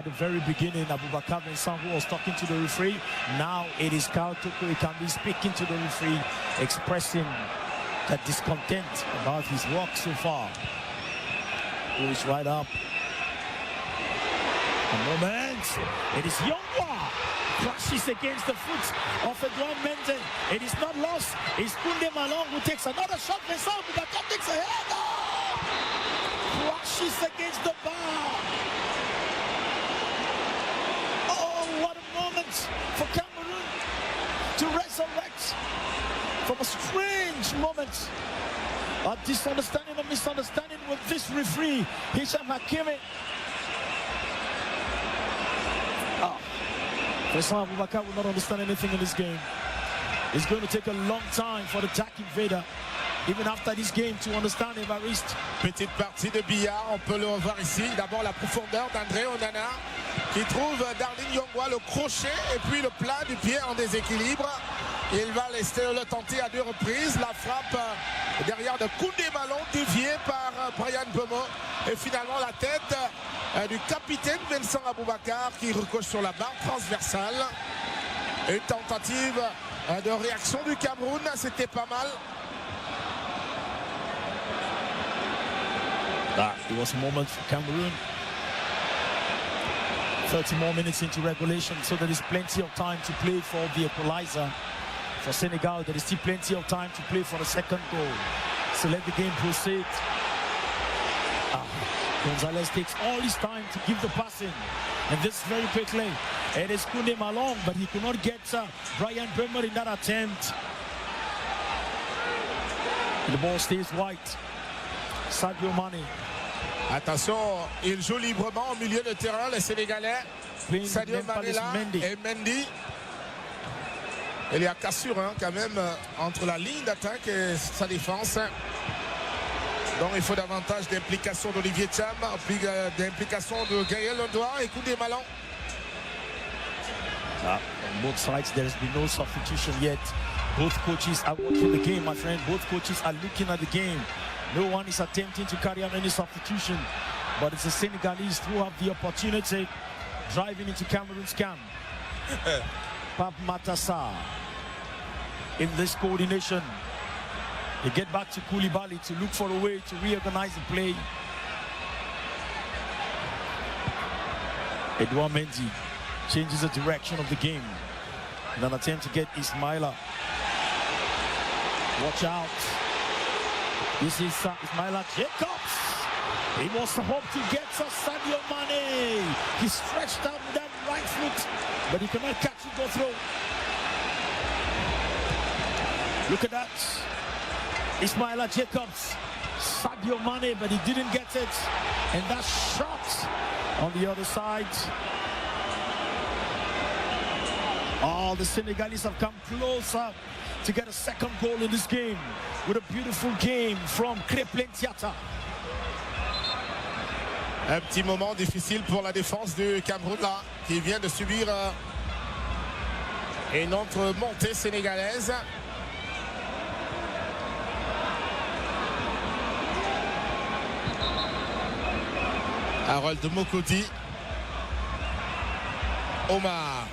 At the very beginning, Abubakar Vincent, who was talking to the referee. Now it is Kyle Toko. He can be speaking to the referee, expressing that discontent about his work so far. Who is right up. A moment. It is Yongwa. Crashes against the foot of Edouard Mendy. It is not lost. It's Kunde Malong who takes another shot. Vincent Abubakar takes a header. Crashes against the bar. What a moment for Cameroon to resurrect from a strange moment, a misunderstanding with this referee, Hisham Hakimi. Vincent Abubakar will not understand anything in this game. It's going to take a long time for the Jack Invader, even after this game, to understand Evariste. Petite partie de billard, on peut le revoir ici. D'abord la profondeur d'André Onana qui trouve Darling Yongwa le crochet et puis le plat du pied en déséquilibre. Il va laisser le tenter à 2 reprises. La frappe derrière de Koundé Ballon déviée par Brian Bemo. Et finalement la tête du capitaine Vincent Abubakar qui recoche sur la barre transversale. Une tentative de réaction du Cameroun, c'était pas mal. It was a moment for Cameroon. 30 more minutes into regulation, so there is plenty of time to play for the equalizer. For Senegal, there is still plenty of time to play for the second goal. So let the game proceed. Gonzalez takes all his time to give the passing. And this very quickly, it is Kunde Malong, but he could not get Brian Bremer in that attempt. The ball stays white. Sadio Mane. Attention, il joue librement au milieu de terrain, les Sénégalais. Sadio Mane là et Mendy. Il y a cassure quand même entre la ligne d'attaque et sa défense. Donc il faut davantage d'implication d'Olivier Cham, d'implication de Gaël Ondoa et Koundé Malong. On both sides, there has been no substitution yet. Both coaches are watching the game, my friend. Both coaches are looking at the game. No one is attempting to carry out any substitution, but it's the Senegalese who have the opportunity, driving into Cameroon's camp. Pape Matassa in this coordination. They get back to Koulibaly to look for a way to reorganize the play. Edouard Mendy changes the direction of the game in an attempt to get Ismaila. Watch out. This is Ismaila Jacobs. He wants to hope to get Sadio Mane. He stretched out with that right foot, but he cannot catch it, go through. Look at that. Ismaila Jacobs. Sadio Mane, but he didn't get it. And that shot on the other side. All the Senegalese have come closer to get a second goal in this game with a beautiful game from Crépin Diatta. Un petit moment difficile pour la défense du Cameroun là, qui vient de subir une autre montée sénégalaise. Harold Mokodi. Omar.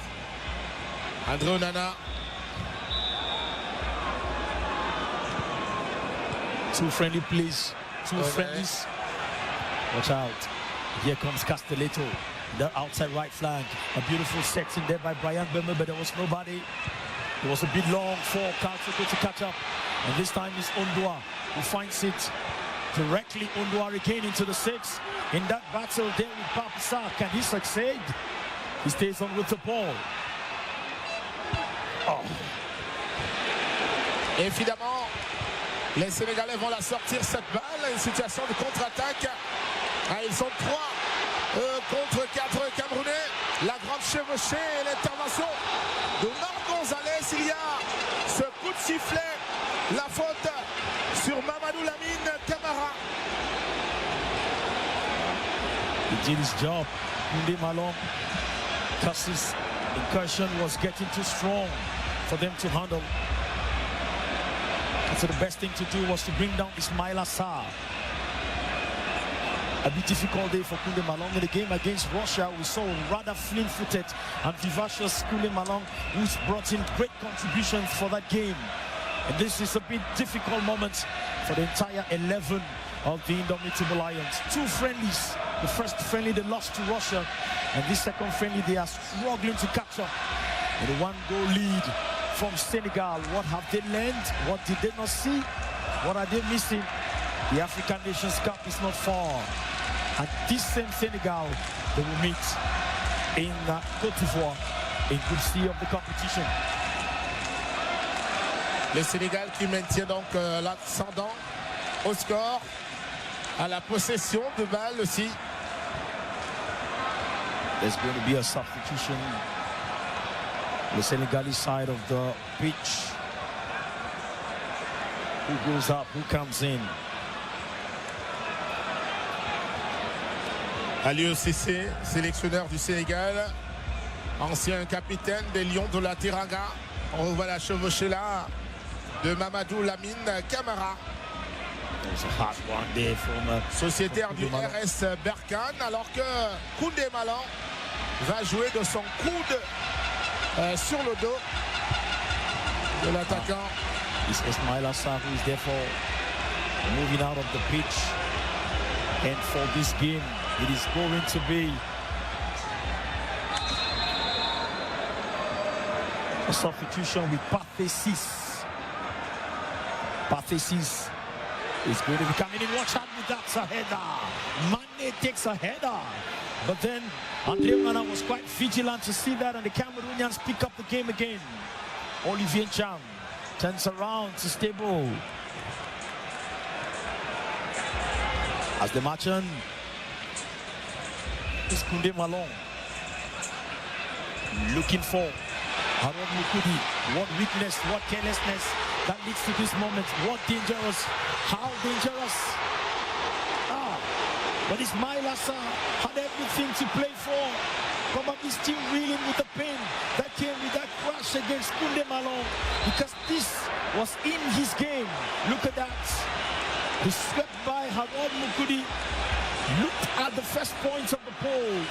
André Onana. Two friendly plays. Two friendlies. Watch out. Here comes Castelletto. The outside right flank. A beautiful section there by Brian Bemmer, but there was nobody. It was a bit long for Kaltoko to catch up. And this time it's Ondoa who finds it directly. Ondoa again into the 6. In that battle there with Pape Sarr. Can he succeed? He stays on with the ball. Oh. Évidemment, les Sénégalais vont la sortir cette balle. Une situation de contre-attaque. Ils sont 3 contre 4 Camerounais. La grande chevauchée et l'intervention de Marc Gonzalez. Il y a ce coup de sifflet. La faute sur Mamadou Lamine Camara. He did his job. Koundé Malong. Cass's incursion was getting too strong for them to handle. So the best thing to do was to bring down Ismaila Sarr. a bit difficult day for Koundé Malong. In the game against Russia, we saw rather fleet-footed and vivacious Koundé Malong, who's brought in great contributions for that game. And this is a bit difficult moment for the entire 11 of the Indomitable Lions. 2 friendlies. The first friendly they lost to Russia, and this second friendly they are struggling to catch up. With a 1-goal lead from Senegal. What have they learned? What did they not see? What are they missing? The African Nations Cup is not far. And this same Senegal, they will meet in Côte d'Ivoire in Group C of the competition. Le Sénégal qui maintient donc l'ascendant au score, à la possession de balle aussi. There's going to be a substitution. The Senegalese side of the pitch. Who goes up? Who comes in? Aliou Cissé, sélectionneur du Sénégal, ancien capitaine des Lions de la Teranga. On voit la chevauchée là de Mamadou Lamine Camara, sociétaire du RS Berkane, alors que Koundé Malong va jouer de son coude sur le dos de l'attaquant. It's Ismail Assar who is therefore moving out of the pitch. And for this game, it is going to be a substitution with Pathé-Ciss. Pathé-Ciss is going to be coming in. Watch out with that header. Mane takes a header. But then Andre Onana was quite vigilant to see that, and the Cameroonians pick up the game again. Olivier Cham turns around to stay ball. As the match on is Koundé Malong. Looking for Harold Mukudi. What weakness, what carelessness that leads to this moment. What dangerous, how dangerous. But Ismail Assar had everything to play for. Probably still reeling with the pain that came with that crash against Koundé Malong, because this was in his game. Look at that. He swept by Harold Mukudi, looked at the first points of the pole,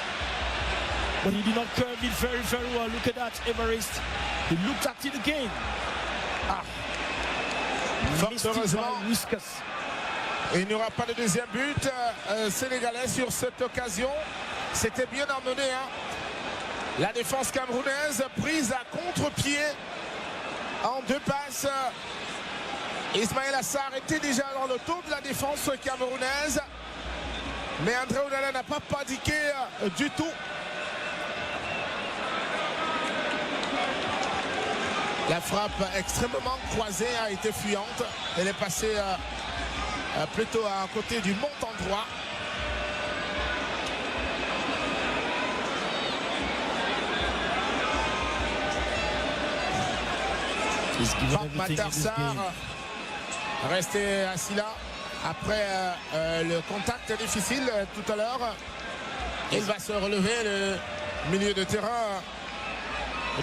but he did not curve it very, very well. Look at that, Everest. He looked at it again. Fort heureusement, il n'y aura pas de deuxième but sénégalais sur cette occasion. C'était bien emmené, hein. La défense camerounaise prise à contre-pied en 2 passes. Ismail Assar était déjà dans le dos de la défense camerounaise, mais Andre Onana n'a pas paniqué du tout. La frappe extrêmement croisée a été fuyante. Elle est passée plutôt à côté du montant droit. Matarsar resté assis là après le contact difficile tout à l'heure. Il va se relever, le milieu de terrain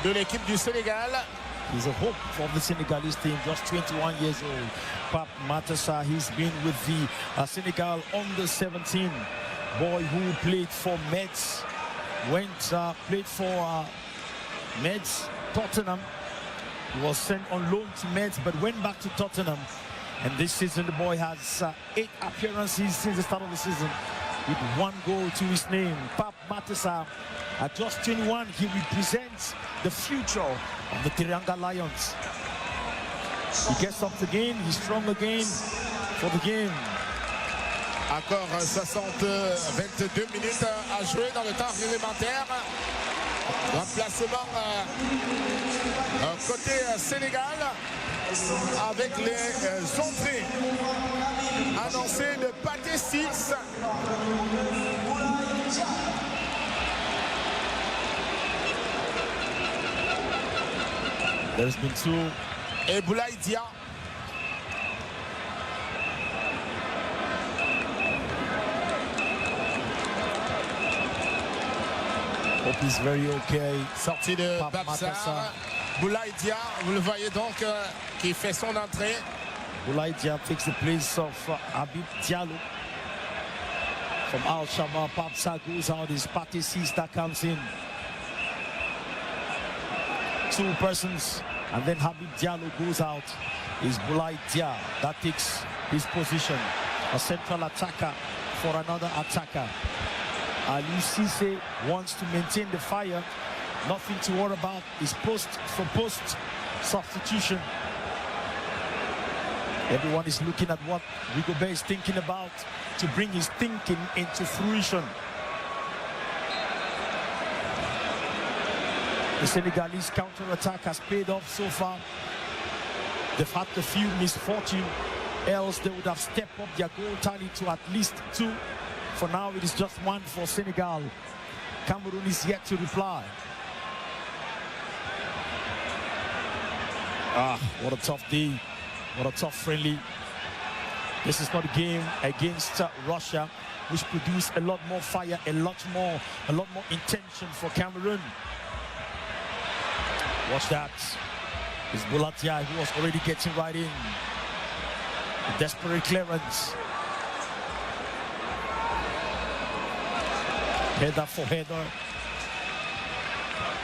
de l'équipe du Sénégal. He's a hope for the Senegalese team, just 21 years old. Pape Matar, he's been with the Senegal under 17 boy who played for Metz, played for Metz, Tottenham. He was sent on loan to Metz, but went back to Tottenham. And this season, the boy has 8 appearances since the start of the season, with 1 goal to his name. Pape Matar, at just 21, he represents the future of the Teranga Lions. He gets up again, he's strong again for the game. Encore 22 minutes à jouer dans le temps réglementaire. Remplacement côté Sénégal avec les entrées annoncées de Pathé-Ciss. There's been 2. Et Boulaye Dia. Hope he's very okay. Sortie de Babsar. Boulaye Dia, vous le voyez donc, qui fait son entrée. Boulaye Dia takes the place of Habib Diallo From Al Shama, Papsa goes out, his Pate Sista comes in. 2 persons, and then Habib Diallo goes out. Is Boulaye Dia that takes his position. A central attacker for another attacker. Ali Cisse wants to maintain the fire. Nothing to worry about. His post substitution. Everyone is looking at what Rigobert is thinking about to bring his thinking into fruition. The Senegalese counter-attack has paid off so far. They've had a few misfortune, else they would have stepped up their goal tally to at least 2. For now, it is just 1 for Senegal. Cameroon is yet to reply. What a tough day. What a tough friendly. This is not a game against Russia, which produced a lot more fire, a lot more intention for Cameroon. Watch that. It's Boulaye who was already getting right in. A desperate clearance. Header for header.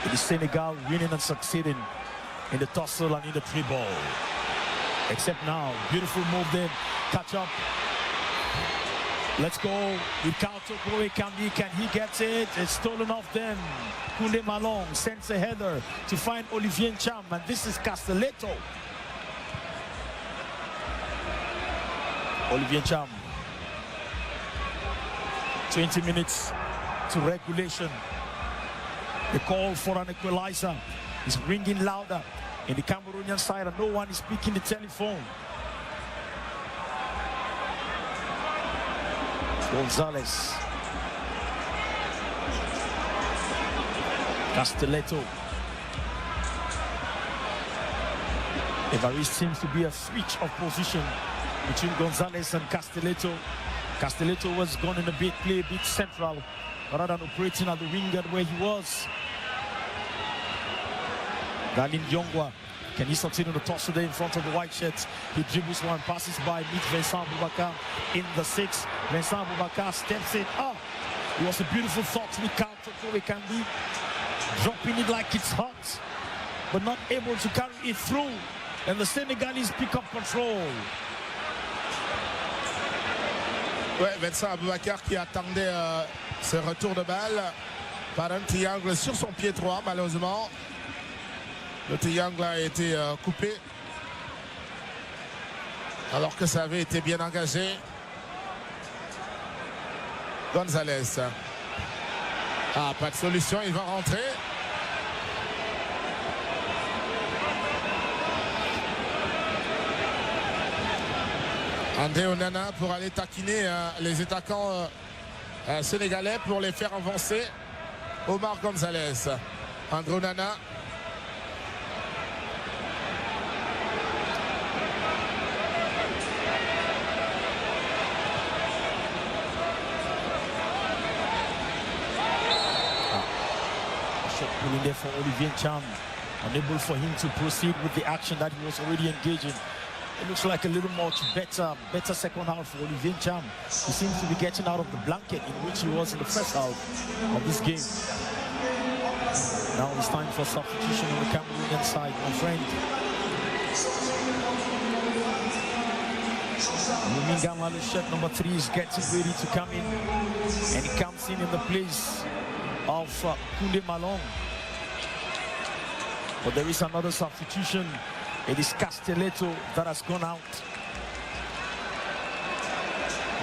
It is Senegal winning and succeeding in the tussle and in the dribble. Except now, beautiful move there. Catch up. Let's go. Ricardo Kambi, can he get it? It's stolen off them. Koundé Malong sends a header to find Olivier Cham, and this is Castelletto. Olivier Cham. 20 minutes to regulation. The call for an equalizer is ringing louder in the Cameroonian side, and no one is speaking the telephone. Gonzalez. Castelletto. There seems to be a switch of position between Gonzalez and Castelletto. Castelletto was gone in play a bit central, rather than operating at the wing where he was. Darlin Yongwa, can he succeed on the toss today in front of the white shirts? He dribbles one, passes by, meets Vincent Boubacar in the 6. Vincent Boubacar steps it up. It was a beautiful thought with Ricardo Kambi, dropping it like it's hot, but not able to carry it through. And the Senegalese pick up control. Ouais, Vincent Boubacar qui attendait ce retour de balle par un triangle sur son pied droit, malheureusement. Le triangle a été coupé alors que ça avait été bien engagé. Gonzalez. Ah, pas de solution, il va rentrer. André Onana pour aller taquiner les attaquants sénégalais pour les faire avancer. Omar Gonzalez. André Onana. Pulling there for Olivier Cham, unable for him to proceed with the action that he was already engaging. It looks like a little much better second half for Olivier Cham. He seems to be getting out of the blanket in which he was in the first half of this game. Now it's time for substitution on the Cameroonian side, my friend. Muminga Malu, shirt number 3, is getting ready to come in, and he comes in the place of Koundé Malong. But there is another substitution. It is Castelletto that has gone out.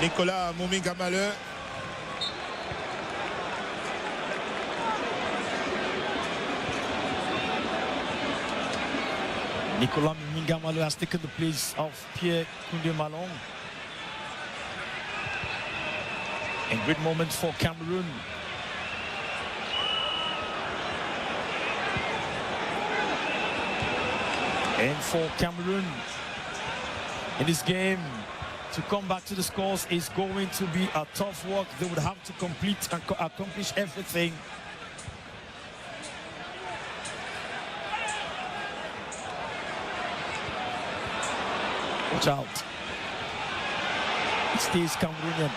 Nicolas Muminga-Maleu. Nicolas Muminga-Maleu has taken the place of Pierre Koundé Malong. And great moment for Cameroon. And for Cameroon in this game, to come back to the scores is going to be a tough work. They would have to complete and accomplish everything. Watch out. It stays Cameroonian.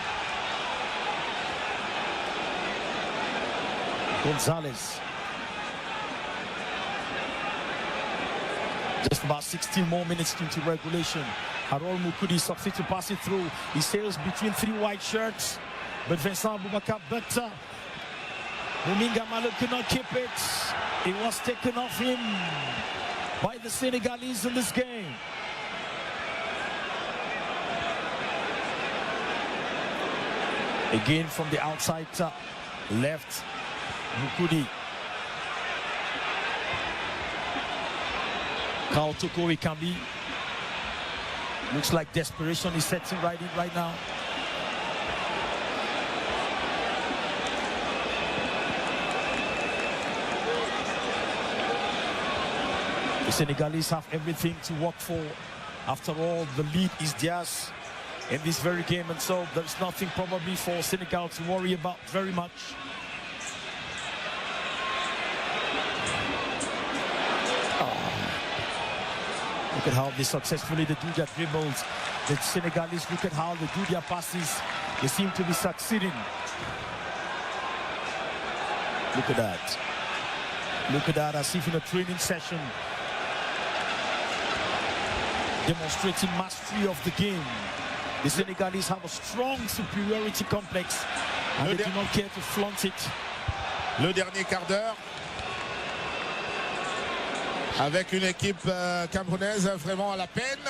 Gonzalez. Just about 16 more minutes into regulation. Harold Mukudi succeeds to pass it through. He sails between three white shirts. But Vincent Boubacar better. Muminga Malo could not keep it. It was taken off him by the Senegalese in this game. Again from the outside left, Mukudi. Kao Toko Ikambi. Looks like desperation is setting right in right now. The Senegalese have everything to work for. After all, the lead is theirs in this very game, and so there's nothing probably for Senegal to worry about very much. Look at how they successfully do their dribbles. The Senegalese, look at how they do their passes. They seem to be succeeding. Look at that. Look at that, as if in a training session. Demonstrating mastery of the game. The Senegalese have a strong superiority complex and they do not care to flaunt it. Le dernier quart d'heure avec une équipe camerounaise vraiment à la peine,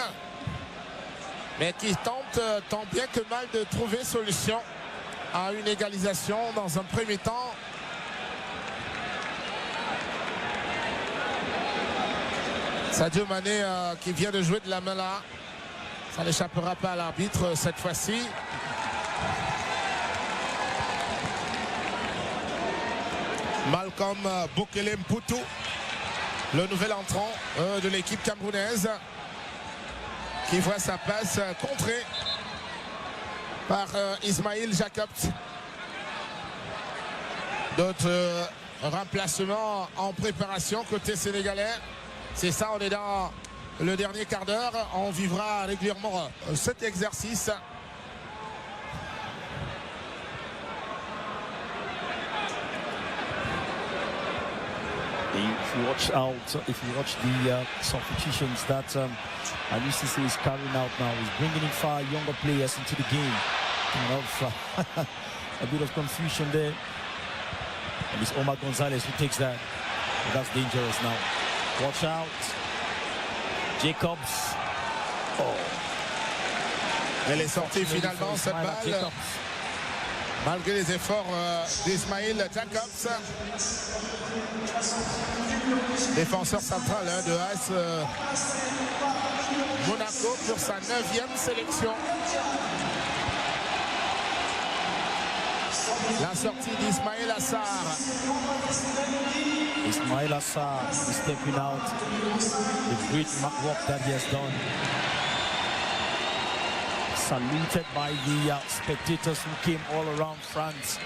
mais qui tente tant bien que mal de trouver solution à une égalisation dans un premier temps. Sadio Mané qui vient de jouer de la main là. Ça n'échappera pas à l'arbitre cette fois-ci. Malcolm Bokele Mputu, le nouvel entrant de l'équipe camerounaise, qui voit sa passe contrée par Ismail Jacobs. D'autres remplacements en préparation côté sénégalais. C'est ça, on est dans le dernier quart d'heure. On vivra régulièrement cet exercice. If you watch out, if you watch the substitutions that Alucisse is carrying out now, he's bringing in far younger players into the game. A bit of confusion there. And it's Omar Gonzalez who takes that. But that's dangerous now. Watch out. Jacobs. Oh. Elle est sortie finalement cette balle. Malgré les efforts d'Ismail Jacobs. Défenseur central de AS Monaco pour sa 9e sélection. La sortie d'Ismail Assar. Ismail Assar is stepping out. The great work that he has done. Saluted by the spectators who came all around France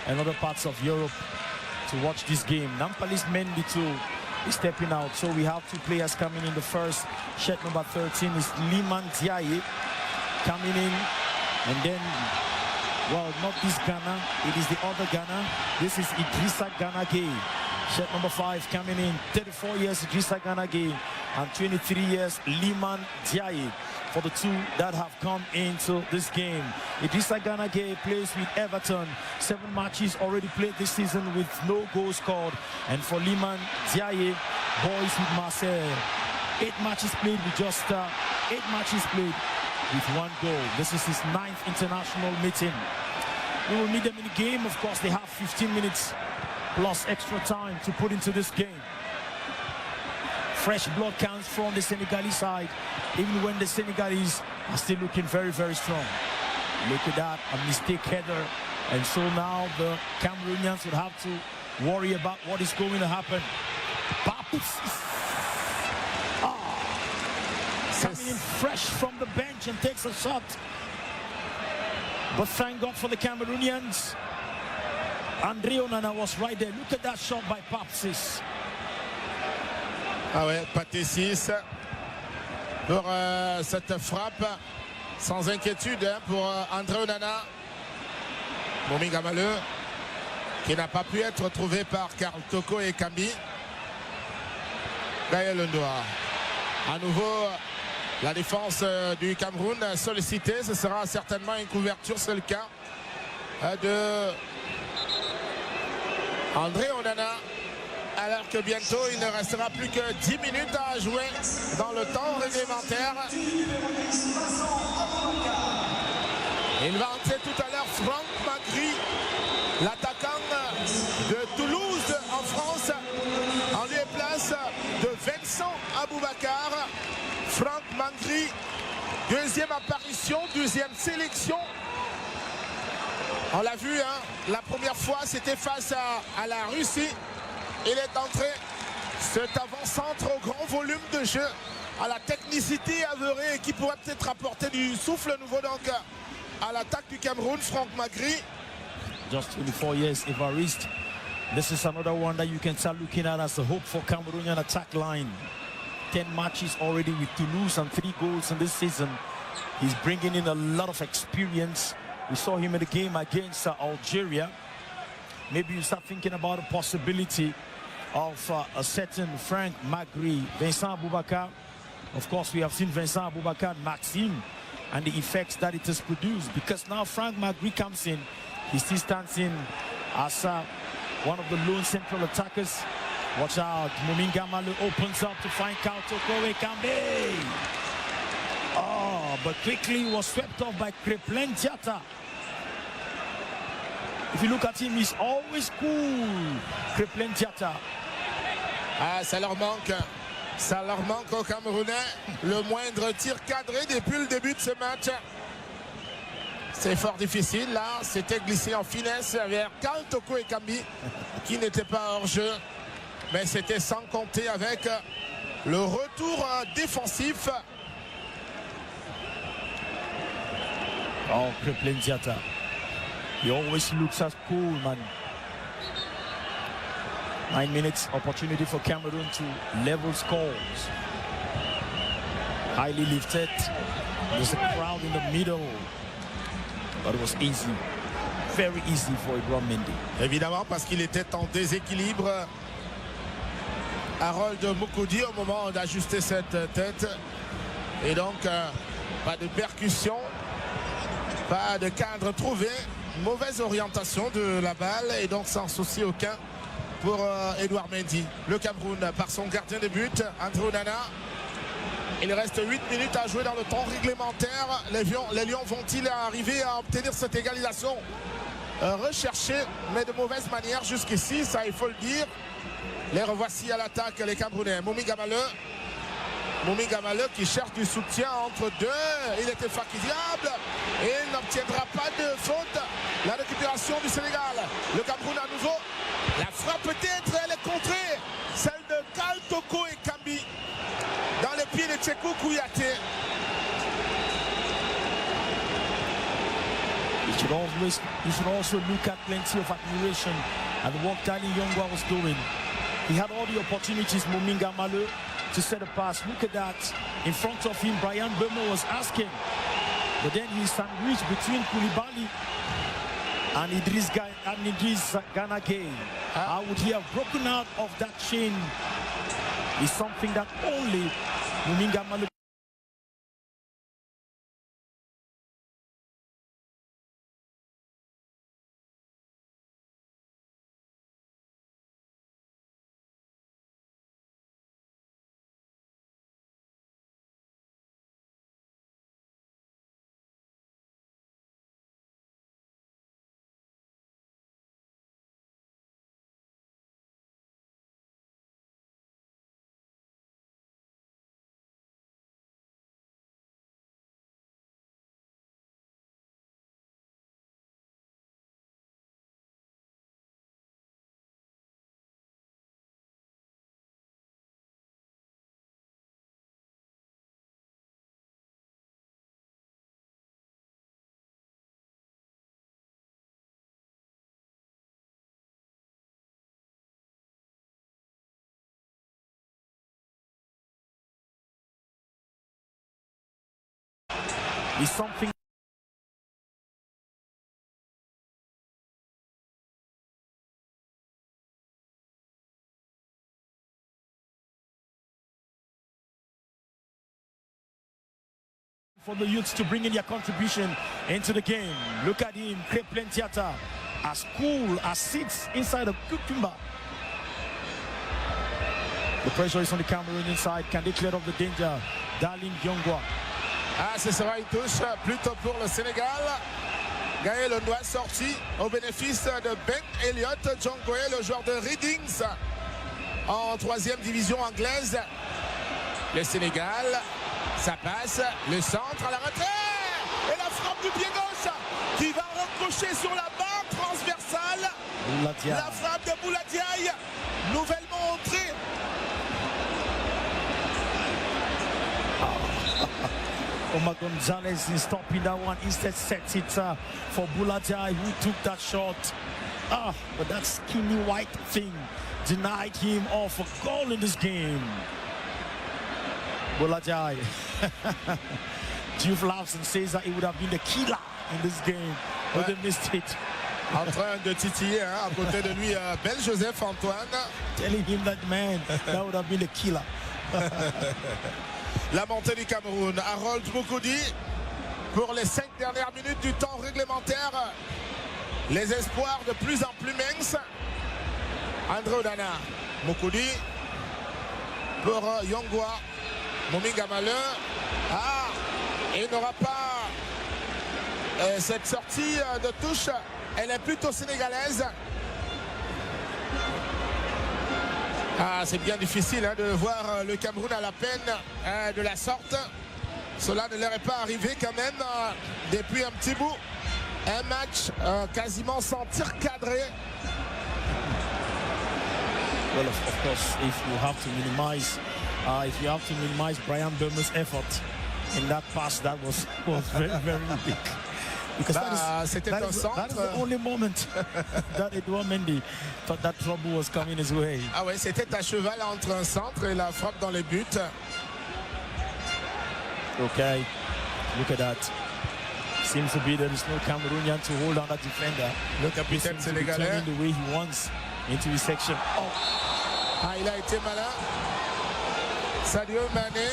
and other parts of Europe to watch this game. Nampalys Mendy too is stepping out. So we have two players coming in. The first, shirt number 13, is Liman Diaye coming in. And then, well, not this Ghana, it is the other Ghana. This is Idrissa Gana Gueye. Shirt number 5 coming in. 34 years, Idrissa Gana Gueye. And 23 years, Liman Diaye. For the two that have come into this game. Idrissa Gana Gueye plays with Everton. 7 matches already played this season with no goals scored. And for Liman Diaye, boys with Marseille, 8 matches played with just 8 matches played with 1 goal. This is his 9th international meeting. We will meet them in the game. Of course, they have 15 minutes plus extra time to put into this game. Fresh blood comes from the Senegalese side, even when the Senegalese are still looking very, very strong. Look at that, a mistake header. And so now the Cameroonians will have to worry about what is going to happen. Coming in fresh from the bench and takes a shot. But thank God for the Cameroonians. Andre Onana was right there. Look at that shot by Papsis. Ah ouais, Pathé 6 pour cette frappe sans inquiétude pour André Onana. Mominga Maleux qui n'a pas pu être trouvé par Karl Toko et Kambi. Gaël Ndoa. À nouveau, la défense du Cameroun sollicitée. Ce sera certainement une couverture, c'est le cas de André Onana. Alors que bientôt, il ne restera plus que 10 minutes à jouer dans le temps réglementaire. Il va entrer tout à l'heure Franck Magri, l'attaquant de Toulouse en France, en lieu et place de Vincent Aboubakar. Franck Magri, deuxième apparition, deuxième sélection. On l'a vu, hein, la première fois, c'était face à la Russie. Il est entré, cet avant-centre au grand volume de jeu, à la technicité avérée et qui pourrait peut-être apporter du souffle nouveau donc à l'attaque du Cameroun. Franck Magri. Just 24 years, Evariste. This is another one that you can start looking at as a hope for Cameroonian attack line. 10 matches already with Toulouse and 3 goals in this season. He's bringing in a lot of experience. We saw him in the game against Algeria. Maybe you start thinking about the possibility of a certain Franck Magri, Vincent Aboubakar. Of course, we have seen Vincent Aboubakar, Maxime, and the effects that it has produced. Because now Franck Magri comes in, he still stands in as one of the lone central attackers. Watch out, Muminga Malu opens up to find Kautoko Ekambi. Oh, but quickly was swept off by Creplen Diatta. If you look at him, he's always cool. Creplen Diatta. Ah, ça leur manque aux Camerounais. Le moindre tir cadré depuis le début de ce match. C'est fort difficile là. C'était glissé en finesse vers Karl Toko et Kambi qui n'était pas hors jeu. Mais c'était sans compter avec le retour défensif. Oh, Creplen Diatta. He always looks as cool, man. 9 minutes opportunity for Cameroon to level scores. Highly lifted. There's a crowd in the middle. But it was easy. Very easy for Ibrahim Mendy. Évidemment parce qu'il était en déséquilibre. Harold Moukoudi au moment d'ajuster cette tête. Et donc, pas de percussion. Pas de cadre trouvé. Mauvaise orientation de la balle. Et donc sans souci aucun pour Edouard Mendy. Le Cameroun par son gardien de but, André Onana. Il reste 8 minutes à jouer dans le temps réglementaire. Les Lions vont-ils arriver à obtenir cette égalisation recherchée, mais de mauvaise manière jusqu'ici, ça il faut le dire. Les revoici à l'attaque, les Camerounais. Muminga Malu qui cherche du soutien entre deux. Il était fatigable et il n'obtiendra pas de faute. La récupération du Sénégal. Le Cameroun à nouveau. La frappe peut-être, elle est contrée. Celle de Karl Toko et Kambi. Dans les pieds de Tchekou Kouyaté. You should also look at plenty of admiration at what Darling Yongwa was doing. He had all the opportunities, Muminga Malu, to set a pass. Look at that. In front of him, Brian Bemo was asking. But then he sandwiched between Koulibaly and Idris Gana Gueye. How would he have broken out of that chain? Is something that only Muminga Malu is something for the youths to bring in their contribution into the game. Look at him, Creplen-Tiata, as cool as sits inside a cucumber. The pressure is on the Cameroon inside. Can they clear up the danger? Darling Yongwa. Ah, ce sera une touche plutôt pour le Sénégal. Gaël doit sorti au bénéfice de Ben Elliott Djongwe, le joueur de Readings en 3e division anglaise. Le Sénégal, ça passe, le centre à la retraite et la frappe du pied gauche qui va recrocher sur la barre transversale. La frappe de Bouladiaï, nouvellement entrée. Omar Gonzalez is stopping that one. Instead sets it for Bouladiaï, who took that shot. But that skinny white thing denied him of a goal in this game. Bouladiaï. Diouf laughs and says that it would have been the killer in this game, but they missed it. En train de titiller à côté de lui, bel Joseph Antoine. Telling him that, man, that would have been the killer. La montée du Cameroun. Harold Moukoudi pour les 5 dernières minutes du temps réglementaire. Les espoirs de plus en plus minces. André Onana. Moukoudi pour Yongwa. Mominga Maleu. Il n'aura pas cette sortie de touche. Elle est plutôt sénégalaise. C'est bien difficile de voir le Cameroun à la peine de la sorte. Cela ne leur est pas arrivé quand même depuis un petit bout. Un match quasiment sans tir cadré. Well, of course, if you have to minimize Brian Burma's effort in that pass, that was very, very weak. Because that is the only moment that Edouard Mendy thought that trouble was coming his way. Ah ouais, c'était à cheval entre un centre et la frappe dans les buts. Okay, look at that. Seems to be there is no Cameroonian to hold on that defender. Le capitaine sénégalais. The way he wants into his section. Il a été malin. Sadio Mané.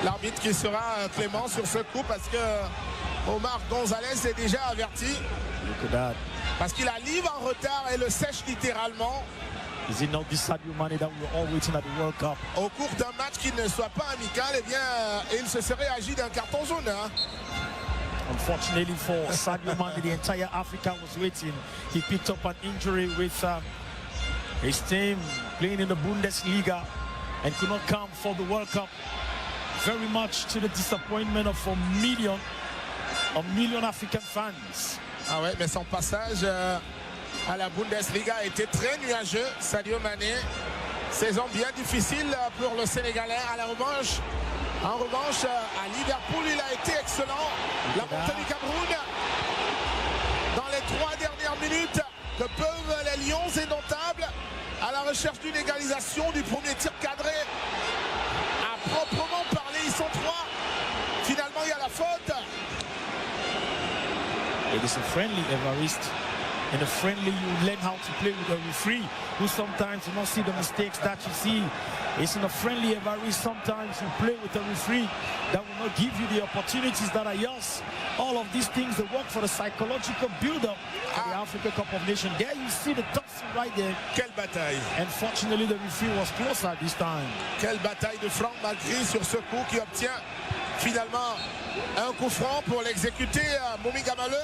L'arbitre qui sera clément sur ce coup parce que Omar Gonzalez est déjà averti. Look at that. Parce qu'il arrive en retard et le sèche littéralement. Is it not this Sadio Mané that we're all waiting at the World Cup? Au cours d'un match qui ne soit pas amical, eh bien, il se serait agi d'un carton jaune. Unfortunately for Sadio Mané, the entire Africa was waiting. He picked up an injury with his team playing in the Bundesliga and could not come for the World Cup. Very much to the disappointment of a million African fans. Ah ouais, mais son passage à la Bundesliga a été très nuageux. Sadio Mané, saison bien difficile pour le Sénégalais. En revanche, à Liverpool, il a été excellent. La montée du Cameroun dans les 3 dernières minutes que peuvent les Lions indomptables à la recherche d'une égalisation du premier tir cadré. À proprement parler, ils sont 3. Finalement, il y a la faute. It is a friendly, Evariste. In a friendly, you learn how to play with a referee who sometimes you not see the mistakes that you see. It's in a friendly, Evariste. Sometimes you play with a referee that will not give you the opportunities that are yours. All of these things, they work for the psychological build-up of the Africa Cup of Nations. There you see the tussle right there. Quelle bataille. Unfortunately, the referee was closer this time. Quelle bataille de Franck Magri sur ce coup qui obtient finalement un coup franc pour l'exécuter à Mominga Maleu.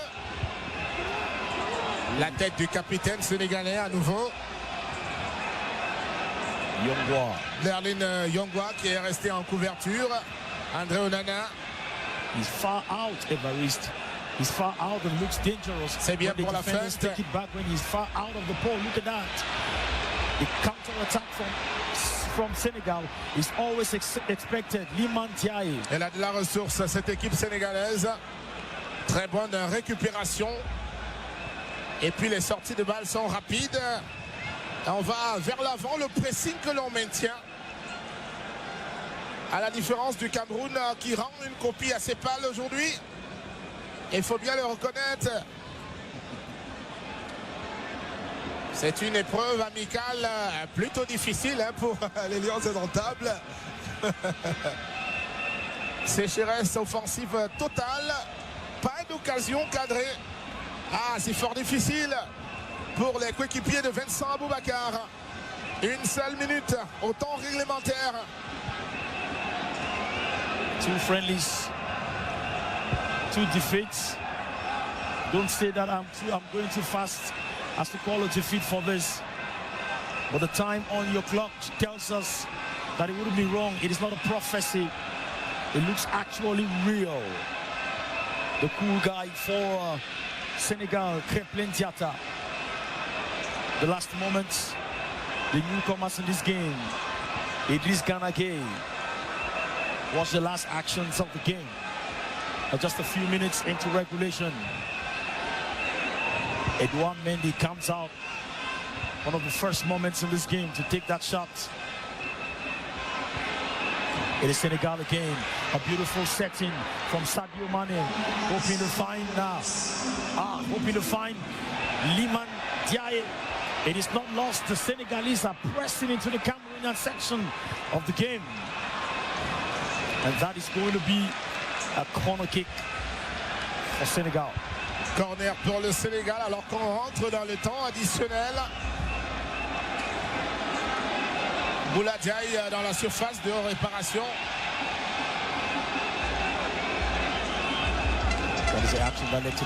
La tête du capitaine sénégalais à nouveau. Yongwa. Darling Yongwa qui est resté en couverture. André Onana. He's far out, Evariste. He's far out and looks dangerous. C'est bien pour la fête. Take it back when he's far out of the pole. Look at that. The counter-attack from Senegal is always expected. Liman Ndiaye. Elle a de la ressource, cette équipe sénégalaise. Très bonne récupération. Et puis les sorties de balles sont rapides. On va vers l'avant, le pressing que l'on maintient. À la différence du Cameroun qui rend une copie assez pâle aujourd'hui. Il faut bien le reconnaître. C'est une épreuve amicale plutôt difficile pour les Lions indomptables. Sécheresse offensive totale. Pas d'occasion cadrée. Ah, c'est fort difficile pour les coéquipiers de Vincent Aboubakar. Une seule minute au temps réglementaire. 2 friendlies, 2 defeats. Don't say that I'm going too fast as to call a defeat for this. But the time on your clock tells us that it wouldn't be wrong. It is not a prophecy. It looks actually real. The cool guy for Senegal, Crepin Diatta. The last moments, the newcomers in this game, Idriss Gana Gueye, was the last actions of the game. Just a few minutes into regulation, Edouard Mendy comes out, one of the first moments in this game to take that shot. It is Senegal again, a beautiful setting from Sadio Mane, hoping to find Liman Diaye. It is not lost. The Senegalese are pressing into the Cameroonian section of the game. And that is going to be a corner kick for Senegal. Corner pour le Sénégal alors qu'on rentre dans le temps additionnel. Boula Diaye dans la surface de réparation.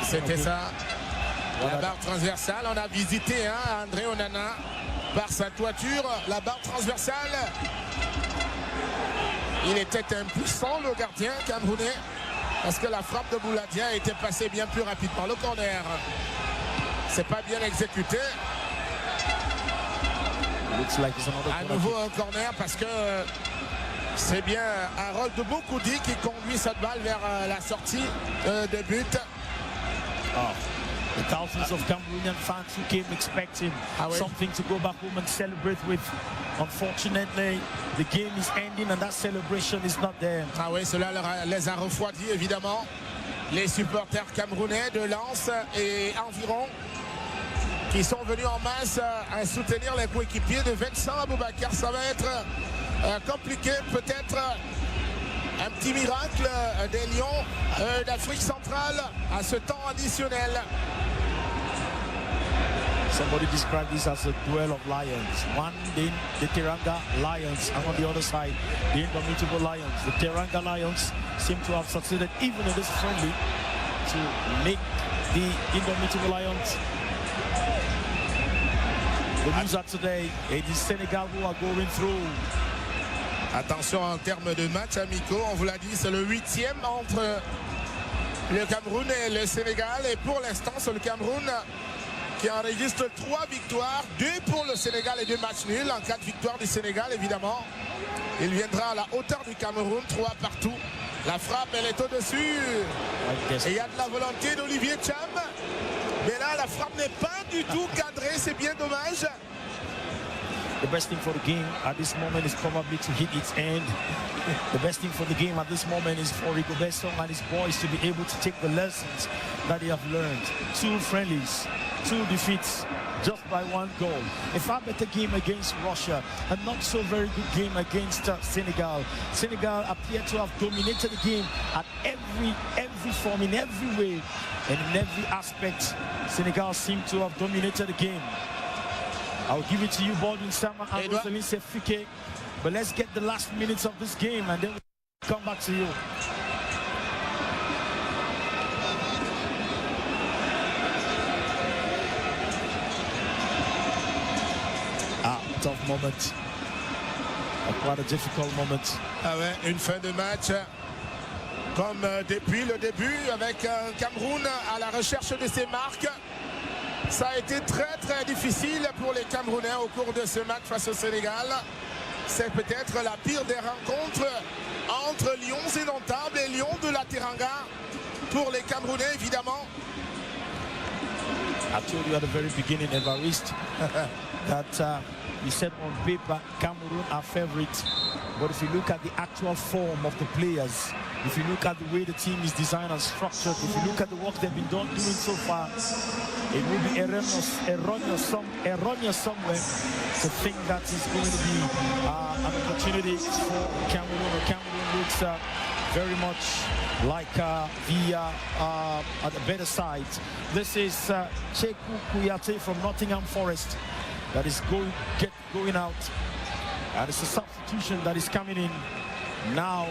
C'était ça. La barre transversale, on a visité André Onana par sa toiture. La barre transversale. Il était impuissant, le gardien camerounais, parce que la frappe de Boula Diaye était passée bien plus rapidement. Le corner, c'est pas bien exécuté. À nouveau un corner parce que c'est bien Harold de Bokoudi qui conduit cette balle vers la sortie de but. The thousands of Cameroonian fans who came expecting something to go back home and celebrate with. Unfortunately, the game is ending and that celebration is not there. Ah oui, cela les a refroidis évidemment. Les supporters camerounais de Lens et environ qui sont venus en masse à soutenir les coéquipiers de Vincent Aboubakar. Ça va être compliqué, peut-être un petit miracle des Lions d'Afrique centrale à ce temps additionnel. Somebody described this as a duel of lions. One, the Teranga Lions, and on the other side, the Indomitable Lions. The Teranga Lions seem to have succeeded, even in this friendly, to make the Indomitable Lions the loser today. It is Senegal who are going through. Attention en termes de matchs amicaux, on vous l'a dit, c'est le 8e entre le Cameroun et le Sénégal. Et pour l'instant, c'est le Cameroun qui enregistre 3 victoires, 2 pour le Sénégal et 2 matchs nuls. En cas de victoire du Sénégal, évidemment, il viendra à la hauteur du Cameroun, 3 partout. La frappe, elle est au-dessus. Et il y a de la volonté d'Olivier Cham. Mais là, la frappe n'est pas du tout cadrée, c'est bien dommage. The best thing for the game at this moment is probably to hit its end. The best thing for the game at this moment is for Rigobert Song and his boys to be able to take the lessons that they have learned. 2 friendlies, 2 defeats, just by 1 goal. A far better game against Russia, a not so very good game against Senegal. Senegal appear to have dominated the game at every form, in every way, and in every aspect. Senegal seemed to have dominated the game. I'll give it to you, Baldwin Sama and Rosalie Sefike. But let's get the last minutes of this game and then we'll come back to you. Tough moment. Quite a difficult moment. Ah ouais, une fin de match comme depuis le début avec un Cameroun à la recherche de ses marques. Ça a été très difficile pour les Camerounais au cours de ce match face au Sénégal. C'est peut-être la pire des rencontres entre Lions indomptables et Lions de la Teranga pour les Camerounais évidemment. I told you at the very beginning, Evariste, that we said on paper Cameroon are favorites, but if you look at the actual form of the players, if you look at the way the team is designed and structured, if you look at the work they've been doing so far, it will be erroneous somewhere to think that it's going to be an opportunity for Cameroon. Cameroon looks very much like the better side. This is Cheku Kuyate from Nottingham Forest that is going out. And it's a substitution that is coming in now.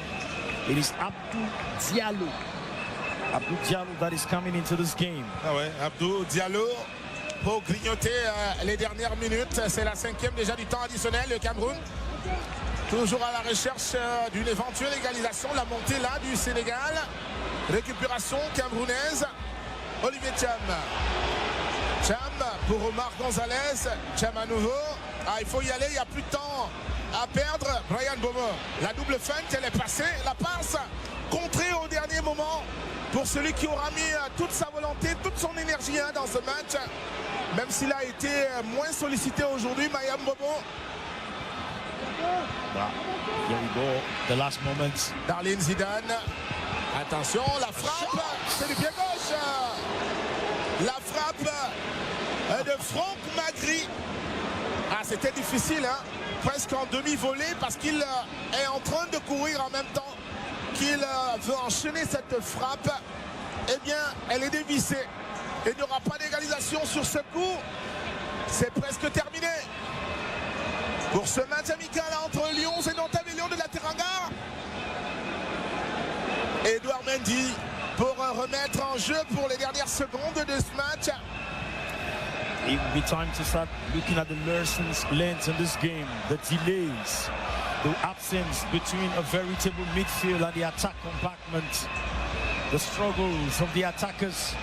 It is Abdou Diallo. Abdou Diallo that is coming into this game. Ah ouais, Abdou Diallo pour grignoter les dernières minutes. C'est la 5e déjà du temps additionnel. Le Cameroun toujours à la recherche d'une éventuelle égalisation. La montée là du Sénégal. Récupération camerounaise. Olivier Cham. Cham pour Omar Gonzalez. Cham à nouveau. Ah, il faut y aller, il n'y a plus de temps à perdre. Brian Bomo, la double feinte, elle est passée. La passe contrée au dernier moment pour celui qui aura mis toute sa volonté, toute son énergie dans ce match. Même s'il a été moins sollicité aujourd'hui, Mayam Bomo. Here we go, the last moments. Darlene Zidane. Attention, la frappe, c'est du pied gauche. La frappe de Franck Magri. Ah, c'était difficile, hein? Presque en demi-volée parce qu'il est en train de courir en même temps qu'il veut enchaîner cette frappe. Eh bien, elle est dévissée. Il n'y aura pas d'égalisation sur ce coup. C'est presque terminé pour ce match amical entre Lyon et Nantes et Lyon de la Teranga. Edouard Mendy pour remettre en jeu pour les dernières secondes de ce match. It will be time to start looking at the lessons learned in this game. The delays, the absence between a veritable midfield and the attack compartment. The struggles of the attackers.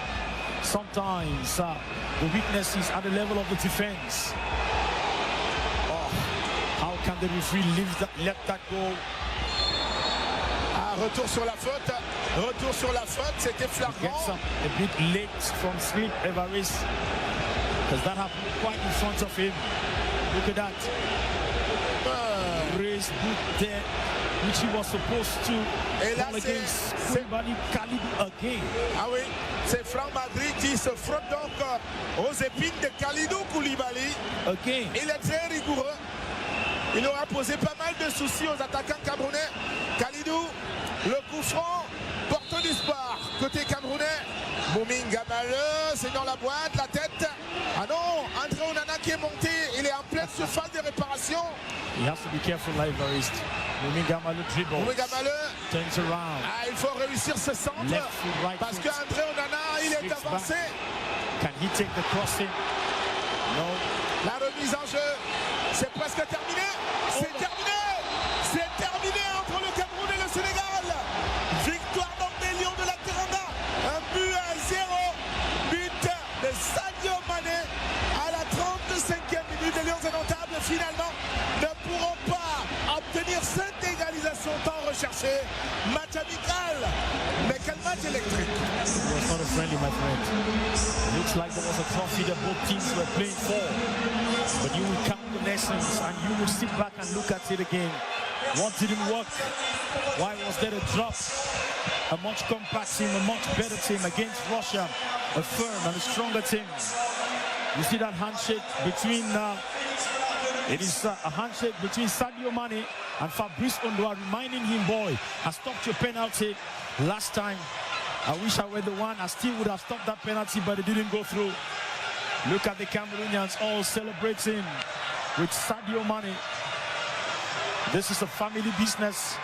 Sometimes the weaknesses at the level of the defense. Oh, how can the referee let that go? Ah, retour sur la faute. Retour sur la faute. C'était flagrant. Gets up a bit late from Sleep Evaris. Because that happened quite in front of him. Look at that. Raised boot there, which he was supposed to call against somebody Kalidou again. Ah oui, c'est Franck Magri qui se frotte donc aux épines de Kalidou Koulibaly. Again. Il est très rigoureux. Il aura posé pas mal de soucis aux attaquants camerounais. Kalidou, le coup franc, porte d'espoir. Côté camerounais, Moumine Gamaleux, c'est dans la boîte, la tête. Ah non, André Onana qui est monté, il est en pleine surface de réparation. He has to be careful, Ivorist. Moumine Gamaleux dribbles. Moumine Gamaleux turns around. Ah, il faut réussir ce centre. Left foot, right parce foot. qu'André Onana, il est avancé. Back. Can he take the crossing? No. La remise en jeu, c'est presque terminé. C'est terminé. C'est terminé entre le Cameroun et le Sénégal. Victoire donc des Lions de la Teranga. Un but à 0. But de Sadio Mané à la 35e minute. Les Lions indomptables finalement ne pourront pas obtenir cette égalisation tant recherchée. Match amical. Mais quel match électrique. It was not a friendly, my friend. It looks like there was a trophy that both teams were playing for. But you will count the lessons and you will sit back and look at it again. What didn't work? Why was there a drop? A much compact team, a much better team against Russia, a firm and a stronger team. You see that handshake between it is a handshake between Sadio Mane and Fabrice Ondoa, reminding him, boy, I stopped your penalty last time. I wish I were the one. I still would have stopped that penalty, but it didn't go through. Look at the Cameroonians all celebrating with Sadio Mane. This is a family business.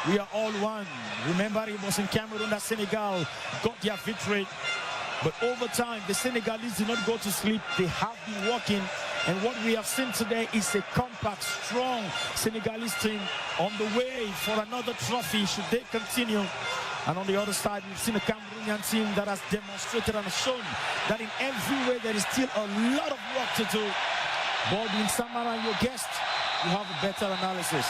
We are all one. Remember, it was in Cameroon that Senegal got their victory. But over time, the Senegalese did not go to sleep. They have been working. And what we have seen today is a compact, strong Senegalese team on the way for another trophy should they continue. And on the other side, we've seen a Cameroonian team that has demonstrated and shown that in every way there is still a lot of work to do. Baldwin Samara, your guest, you have a better analysis.